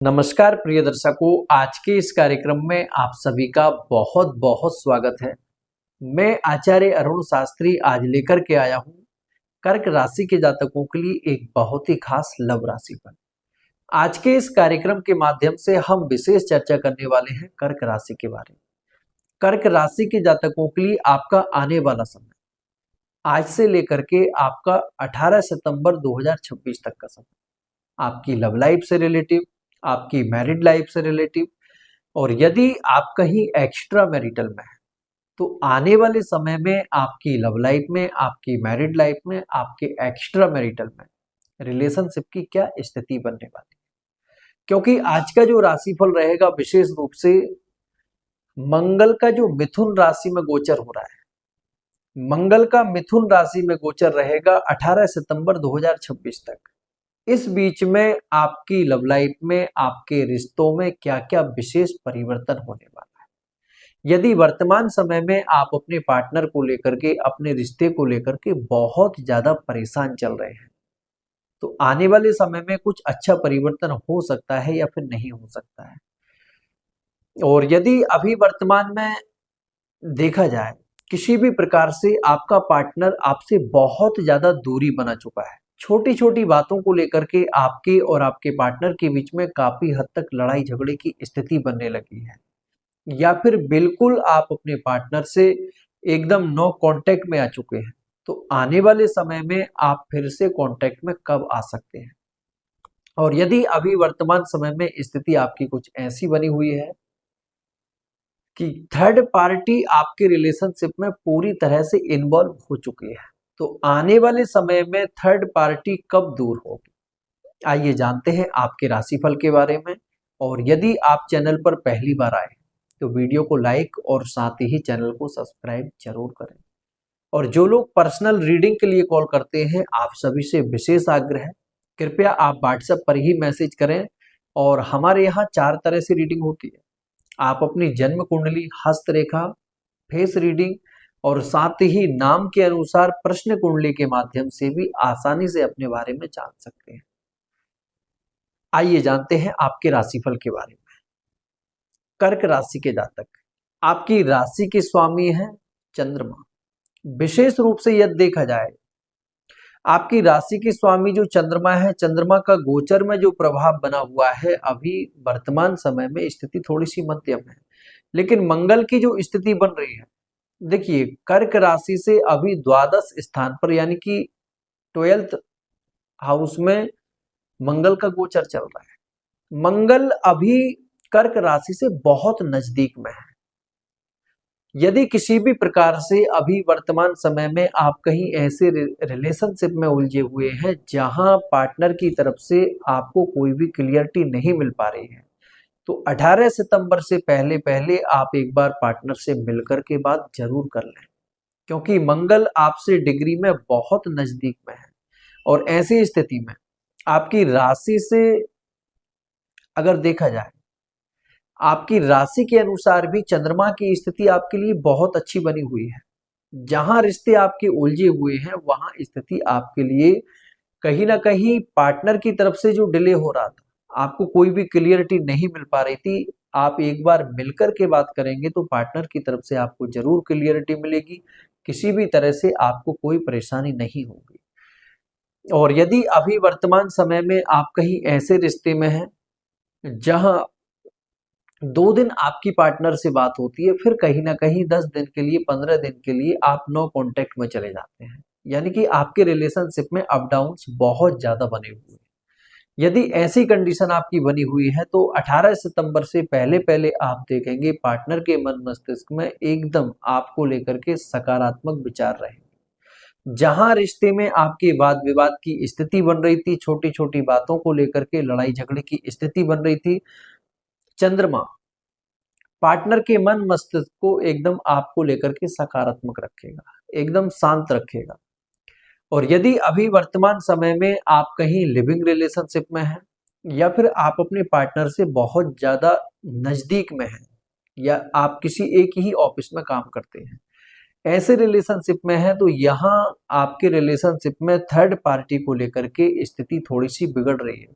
नमस्कार प्रिय दर्शकों, आज के इस कार्यक्रम में आप सभी का बहुत बहुत स्वागत है। मैं आचार्य अरुण शास्त्री आज लेकर के आया हूँ कर्क राशि के जातकों के लिए एक बहुत ही खास लव राशि पर। आज के इस कार्यक्रम के माध्यम से हम विशेष चर्चा करने वाले हैं कर्क राशि के बारे में। कर्क राशि के जातकों के लिए आपका आने वाला समय आज से लेकर के आपका 18 सितंबर 2026 तक का समय आपकी लव लाइफ से रिलेटिव, आपकी मैरिड लाइफ से रिलेटिव, और यदि आप कहीं एक्स्ट्रा मैरिटल में है तो आने वाले समय में आपकी लव लाइफ में, आपकी मैरिड लाइफ में, आपके एक्स्ट्रा मैरिटल में रिलेशनशिप की क्या स्थिति बनने वाली है। क्योंकि आज का जो राशिफल रहेगा विशेष रूप से मंगल का जो मिथुन राशि में गोचर हो रहा है, मंगल का मिथुन राशि में गोचर रहेगा 18 सितंबर 2026 तक। इस बीच में आपकी लव लाइफ में, आपके रिश्तों में क्या क्या विशेष परिवर्तन होने वाला है। यदि वर्तमान समय में आप अपने पार्टनर को लेकर के, अपने रिश्ते को लेकर के बहुत ज्यादा परेशान चल रहे हैं तो आने वाले समय में कुछ अच्छा परिवर्तन हो सकता है या फिर नहीं हो सकता है। और यदि अभी वर्तमान में देखा जाए किसी भी प्रकार से आपका पार्टनर आपसे बहुत ज्यादा दूरी बना चुका है, छोटी छोटी बातों को लेकर के आपके और आपके पार्टनर के बीच में काफी हद तक लड़ाई झगड़े की स्थिति बनने लगी है, या फिर बिल्कुल आप अपने पार्टनर से एकदम नो कांटेक्ट में आ चुके हैं, तो आने वाले समय में आप फिर से कांटेक्ट में कब आ सकते हैं। और यदि अभी वर्तमान समय में स्थिति आपकी कुछ ऐसी बनी हुई है कि थर्ड पार्टी आपके रिलेशनशिप में पूरी तरह से इन्वॉल्व हो चुकी है, तो आने वाले समय में थर्ड पार्टी कब दूर होगी। आइए जानते हैं आपके राशिफल के बारे में। और यदि आप चैनल पर पहली बार आए तो वीडियो को लाइक और साथ ही चैनल को सब्सक्राइब जरूर करें। और जो लोग पर्सनल रीडिंग के लिए कॉल करते हैं, आप सभी से विशेष आग्रह है, कृपया आप व्हाट्सएप पर ही मैसेज करें। और हमारे यहाँ 4 तरह से रीडिंग होती है। आप अपनी जन्म कुंडली, हस्तरेखा, फेस रीडिंग और साथ ही नाम के अनुसार प्रश्न कुंडली के माध्यम से भी आसानी से अपने बारे में जान सकते हैं। आइए जानते हैं आपके राशिफल के बारे में। कर्क राशि के जातक, आपकी राशि के स्वामी है चंद्रमा। विशेष रूप से यदि देखा जाए आपकी राशि के स्वामी जो चंद्रमा है, चंद्रमा का गोचर में जो प्रभाव बना हुआ है, अभी वर्तमान समय में स्थिति थोड़ी सी मध्यम है, लेकिन मंगल की जो स्थिति बन रही है, देखिए कर्क राशि से अभी द्वादश स्थान पर यानी कि 12th हाउस में मंगल का गोचर चल रहा है। मंगल अभी कर्क राशि से बहुत नजदीक में है। यदि किसी भी प्रकार से अभी वर्तमान समय में आप कहीं ऐसे रिलेशनशिप में उलझे हुए हैं जहां पार्टनर की तरफ से आपको कोई भी क्लियरिटी नहीं मिल पा रही है, तो 18 सितंबर से पहले पहले आप एक बार पार्टनर से मिलकर के बात जरूर कर लें, क्योंकि मंगल आपसे डिग्री में बहुत नजदीक में है। और ऐसी स्थिति में आपकी राशि से अगर देखा जाए, आपकी राशि के अनुसार भी चंद्रमा की स्थिति आपके लिए बहुत अच्छी बनी हुई है। जहां रिश्ते आपके उलझे हुए हैं वहां स्थिति आपके लिए कहीं ना कहीं पार्टनर की तरफ से जो डिले हो रहा था, आपको कोई भी क्लियरिटी नहीं मिल पा रही थी, आप एक बार मिलकर के बात करेंगे तो पार्टनर की तरफ से आपको जरूर क्लियरिटी मिलेगी, किसी भी तरह से आपको कोई परेशानी नहीं होगी। और यदि अभी वर्तमान समय में आप कहीं ऐसे रिश्ते में हैं जहां 2 दिन आपकी पार्टनर से बात होती है, फिर कहीं ना कहीं 10 दिन के लिए, 15 दिन के लिए आप नो कांटेक्ट में चले जाते हैं, यानी कि आपके रिलेशनशिप में अप डाउन्स बहुत ज्यादा बने हुए हैं। यदि ऐसी कंडीशन आपकी बनी हुई है तो 18 सितंबर से पहले पहले आप देखेंगे पार्टनर के मन मस्तिष्क में एकदम आपको लेकर के सकारात्मक विचार रहेंगे। जहां रिश्ते में आपके वाद विवाद की स्थिति बन रही थी, छोटी छोटी बातों को लेकर के लड़ाई झगड़े की स्थिति बन रही थी, चंद्रमा पार्टनर के मन मस्तिष्क को एकदम आपको लेकर के सकारात्मक रखेगा, एकदम शांत रखेगा। और यदि अभी वर्तमान समय में आप कहीं लिविंग रिलेशनशिप में हैं या फिर आप अपने पार्टनर से बहुत ज्यादा नजदीक में हैं या आप किसी एक ही ऑफिस में काम करते हैं, ऐसे रिलेशनशिप में है, तो यहाँ आपके रिलेशनशिप में थर्ड पार्टी को लेकर के स्थिति थोड़ी सी बिगड़ रही है।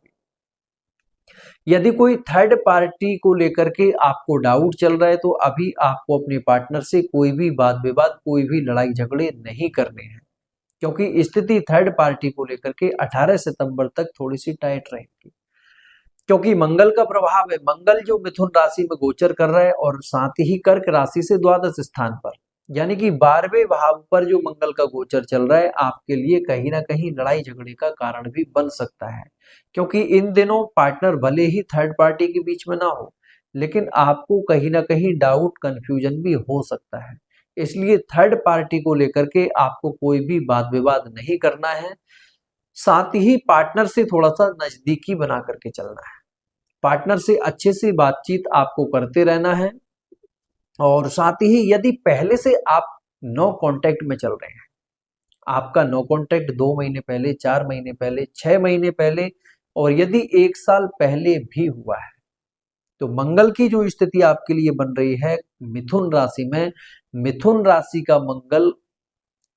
यदि कोई थर्ड पार्टी को लेकर के आपको डाउट चल रहा है तो अभी आपको अपने पार्टनर से कोई भी वाद विवाद, कोई भी लड़ाई झगड़े नहीं करने हैं, क्योंकि स्थिति थर्ड पार्टी को लेकर के 18 सितंबर तक थोड़ी सी टाइट रहेगी। क्योंकि मंगल का प्रभाव है, मंगल जो मिथुन राशि में गोचर कर रहा है और साथ ही कर्क राशि से द्वादश स्थान पर, यानी कि 12वें भाव पर जो मंगल का गोचर चल रहा है, आपके लिए कहीं ना कहीं लड़ाई झगड़े का कारण भी बन सकता है। क्योंकि इन दिनों पार्टनर भले ही थर्ड पार्टी के बीच में ना हो, लेकिन आपको कहीं ना कहीं डाउट, कंफ्यूजन भी हो सकता है। इसलिए थर्ड पार्टी को लेकर के आपको कोई भी वाद विवाद नहीं करना है। साथ ही पार्टनर से थोड़ा सा नजदीकी बना करके चलना है, पार्टनर से अच्छे से बातचीत आपको करते रहना है। और साथ ही यदि पहले से आप नो कांटेक्ट में चल रहे हैं, आपका नो कांटेक्ट 2 महीने पहले, 4 महीने पहले, 6 महीने पहले, और यदि 1 साल पहले भी हुआ है, तो मंगल की जो स्थिति आपके लिए बन रही है मिथुन राशि में, मिथुन राशि का मंगल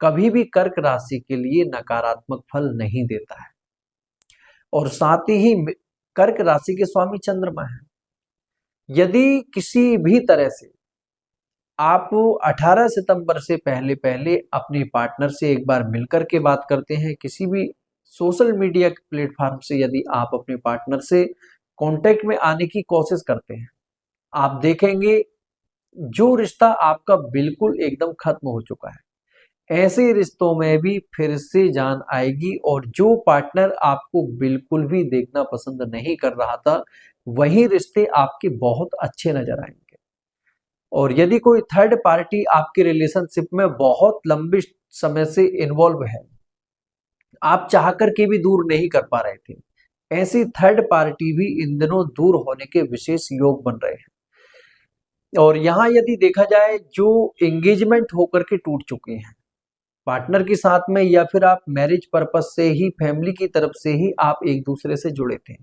कभी भी कर्क राशि के लिए नकारात्मक फल नहीं देता है। और साथ ही कर्क राशि के स्वामी चंद्रमा है। यदि किसी भी तरह से आप 18 सितंबर से पहले पहले अपने पार्टनर से एक बार मिलकर के बात करते हैं, किसी भी सोशल मीडिया के प्लेटफॉर्म से यदि आप अपने पार्टनर से कांटेक्ट में आने की कोशिश करते हैं, आप देखेंगे जो रिश्ता आपका बिल्कुल एकदम खत्म हो चुका है, ऐसे रिश्तों में भी फिर से जान आएगी। और जो पार्टनर आपको बिल्कुल भी देखना पसंद नहीं कर रहा था, वही रिश्ते आपके बहुत अच्छे नजर आएंगे। और यदि कोई थर्ड पार्टी आपके रिलेशनशिप में बहुत लंबे समय से इन्वॉल्व है, आप चाह कर के भी दूर नहीं कर पा रहे थे, ऐसी थर्ड पार्टी भी इन दिनों दूर होने के विशेष योग बन रहे हैं। और यहाँ यदि देखा जाए, जो एंगेजमेंट होकर के टूट चुके हैं पार्टनर के साथ में, या फिर आप मैरिज पर्पस से ही, फैमिली की तरफ से ही आप एक दूसरे से जुड़े थे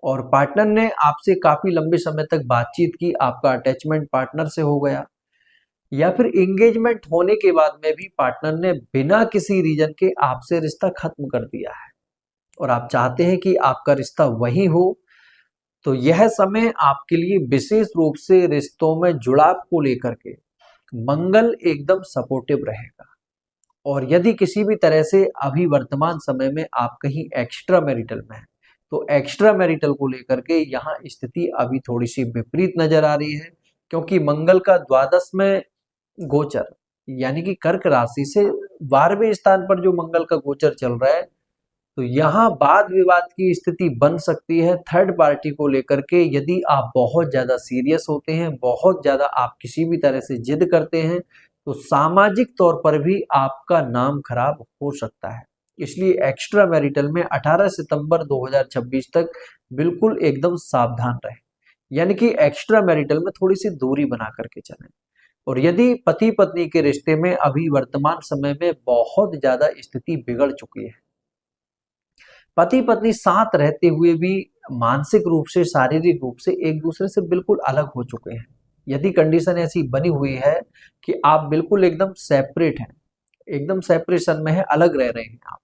और पार्टनर ने आपसे काफी लंबे समय तक बातचीत की, आपका अटैचमेंट पार्टनर से हो गया, या फिर एंगेजमेंट होने के बाद में भी पार्टनर ने बिना किसी रीजन के आपसे रिश्ता खत्म कर दिया है और आप चाहते हैं कि आपका रिश्ता वही हो, तो यह समय आपके लिए विशेष रूप से रिश्तों में जुड़ाव को लेकर के मंगल एकदम सपोर्टिव रहेगा। और यदि किसी भी तरह से अभी वर्तमान समय में आप कहीं एक्स्ट्रा मैरिटल में हैं, तो एक्स्ट्रा मैरिटल को लेकर के यहाँ स्थिति अभी थोड़ी सी विपरीत नजर आ रही है, क्योंकि मंगल का द्वादश में गोचर, यानी कि कर्क राशि से 12वें स्थान पर जो मंगल का गोचर चल रहा है, तो यहाँ वाद विवाद की स्थिति बन सकती है थर्ड पार्टी को लेकर के। यदि आप बहुत ज्यादा सीरियस होते हैं, बहुत ज्यादा आप किसी भी तरह से जिद करते हैं, तो सामाजिक तौर पर भी आपका नाम खराब हो सकता है। इसलिए एक्स्ट्रा मैरिटल में 18 सितंबर 2026 तक बिल्कुल एकदम सावधान रहें, यानी कि एक्स्ट्रा मैरिटल में थोड़ी सी दूरी बना करके चलें। और यदि पति पत्नी के रिश्ते में अभी वर्तमान समय में बहुत ज्यादा स्थिति बिगड़ चुकी है, पति पत्नी साथ रहते हुए भी मानसिक रूप से, शारीरिक रूप से एक दूसरे से बिल्कुल अलग हो चुके हैं, यदि कंडीशन ऐसी बनी हुई है कि आप बिल्कुल एकदम सेपरेट हैं, एकदम सेपरेशन में है, अलग रह रहे हैं आप,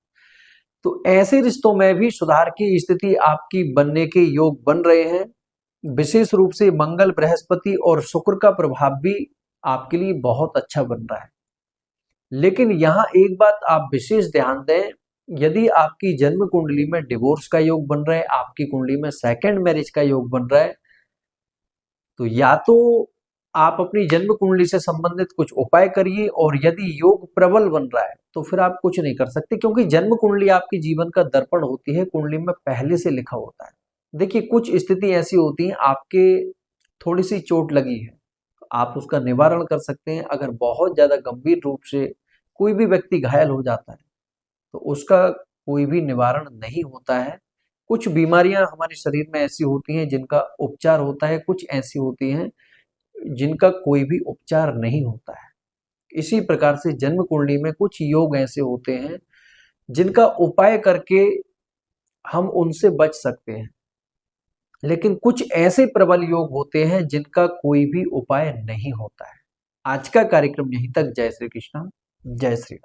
तो ऐसे रिश्तों में भी सुधार की स्थिति आपकी बनने के योग बन रहे हैं। विशेष रूप से मंगल, बृहस्पति और शुक्र का प्रभाव भी आपके लिए बहुत अच्छा बन रहा है। लेकिन यहाँ एक बात आप विशेष ध्यान दें, यदि आपकी जन्म कुंडली में डिवोर्स का योग बन रहा है, आपकी कुंडली में सेकंड मैरिज का योग बन रहा है, तो या तो आप अपनी जन्म कुंडली से संबंधित कुछ उपाय करिए, और यदि योग प्रबल बन रहा है तो फिर आप कुछ नहीं कर सकते, क्योंकि जन्म कुंडली आपकी जीवन का दर्पण होती है, कुंडली में पहले से लिखा होता है। देखिए, कुछ स्थिति ऐसी होती है, आपके थोड़ी सी चोट लगी है, आप उसका निवारण कर सकते हैं। अगर बहुत ज्यादा गंभीर रूप से कोई भी व्यक्ति घायल हो जाता है, तो उसका कोई भी निवारण नहीं होता है। कुछ बीमारियां हमारे शरीर में ऐसी होती हैं जिनका उपचार होता है, कुछ ऐसी होती हैं जिनका कोई भी उपचार नहीं होता है। इसी प्रकार से जन्म कुंडली में कुछ योग ऐसे होते हैं जिनका उपाय करके हम उनसे बच सकते हैं, लेकिन कुछ ऐसे प्रबल योग होते हैं जिनका कोई भी उपाय नहीं होता है। आज का कार्यक्रम यहीं तक। जय श्री कृष्ण, जय श्री राम।